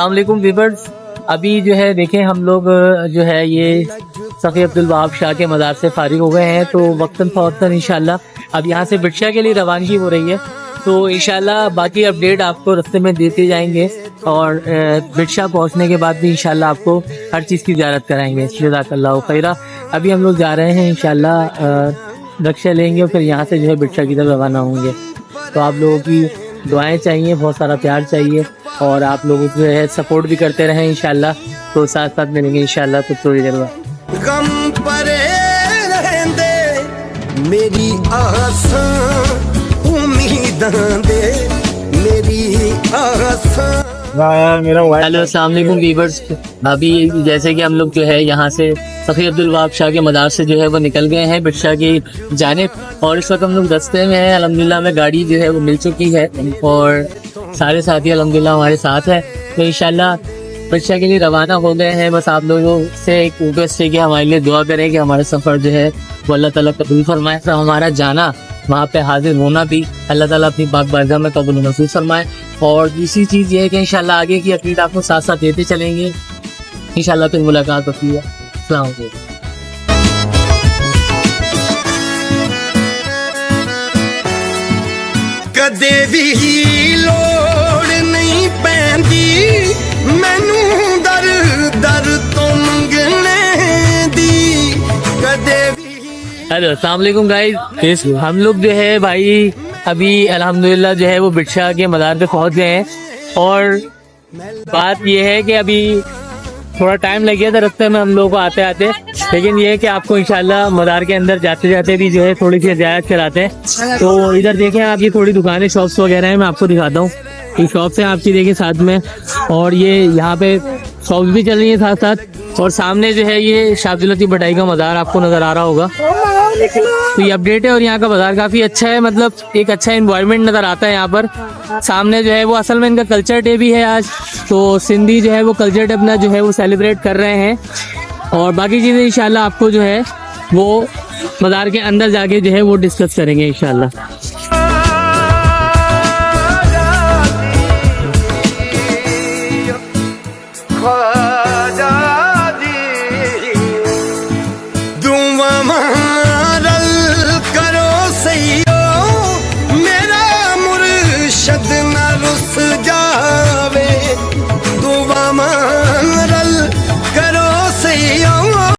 अस्सलाम वालेकुम व्यूअर्स। अभी जो है देखें हम लोग जो है ये सफ़ी अब्दुल वहाब शाह के मज़ार से फारिग हो गए हैं, तो वक्तन फ़वक्तन इंशाल्लाह अब यहाँ से बिरशा के लिए रवानगी हो रही है। तो इंशाल्लाह बाकी अपडेट आपको रास्ते में देते जाएंगे और बिरशा पहुँचने के बाद भी इंशाल्लाह आपको हर चीज़ की ज़ियारत कराएंगे। जज़ाकल्लाहु खैरा। अभी हम लोग जा रहे हैं इंशाल्लाह रिक्शा लेंगे और फिर यहाँ से जो है बिरशा की तरफ रवाना होंगे। तो आप लोगों की दुआएं चाहिए, बहुत सारा प्यार चाहिए और आप लोगों को जो है सपोर्ट भी करते रहें इंशाल्लाह। तो साथ साथ मिलेंगे इंशाल्लाह तो थोड़ी देर बाद। गम परे रहंदे मेरी आसां उम्मीदां दे मेरी आसां। हेलो अस्सलाम वालेकुम व्यूअर्स। अभी जैसे कि हम लोग जो है यहाँ से सफ़ी अब्दुल वहाब शाह के मज़ार से जो है वो निकल गए हैं बिरशा की जानिब और इस वक्त हम लोग रास्ते में हैं। अल्हम्दुलिल्लाह हमें गाड़ी जो है वो मिल चुकी है और सारे साथी अल्हम्दुलिल्लाह हमारे साथ है। तो इंशाल्लाह बिरशा के लिए रवाना हो गए हैं। बस आप लोगों से एक रिक्वेस्ट है कि हमारे लिए दुआ करें कि हमारा सफ़र जो है वो अल्लाह ताला कबूल फरमाए। तो हमारा जाना वहाँ पे हाजिर होना भी अल्लाह ताला अपनी पाक बारगाह में कबूल नसीब फरमाए। और दूसरी चीज़ ये है कि इंशाल्लाह आगे की अपडेट आपको साथ साथ देते चलेंगे इंशाल्लाह। फिर मुलाकात होती है। अस्सलाम वालेकुम। कदे भी लोड़ नहीं पैंदी मैनू दर दर तो मंगने दी कदे भी। हेलो अस्सलाम वालेकुम गाइस। हम लोग जो है भाई अभी अल्हम्दुलिल्लाह जो है वो बिरशा के मज़ार पे पहुंच गए हैं और बात ये है कि अभी थोड़ा टाइम लग गया था रास्ते में हम लोगों को आते आते, लेकिन ये है कि आपको इंशाल्लाह मज़ार के अंदर जाते जाते भी जो है थोड़ी सी हिदायत कराते हैं। तो इधर देखें आप, ये थोड़ी दुकानें शॉप्स वगैरह हैं, मैं आपको दिखाता हूँ। ये शॉप्स हैं आपकी देखिए साथ में और ये यहाँ पे शॉप्स भी चल रही है साथ साथ। और सामने जो है ये शाह अब्दुल लतीफ़ भटाई का मज़ार आपको नज़र आ रहा होगा। तो ये अपडेट है और यहाँ का बाजार काफ़ी अच्छा है, मतलब एक अच्छा एनवायरनमेंट नज़र आता है यहाँ पर। सामने जो है वो असल में इनका कल्चर डे भी है आज, तो सिंधी जो है वो कल्चर डे अपना जो है वो सेलिब्रेट कर रहे हैं। और बाकी चीज़ें इंशाल्लाह आपको जो है वो बाजार के अंदर जाके जो है वो डिस्कस करेंगे इंशाल्लाह।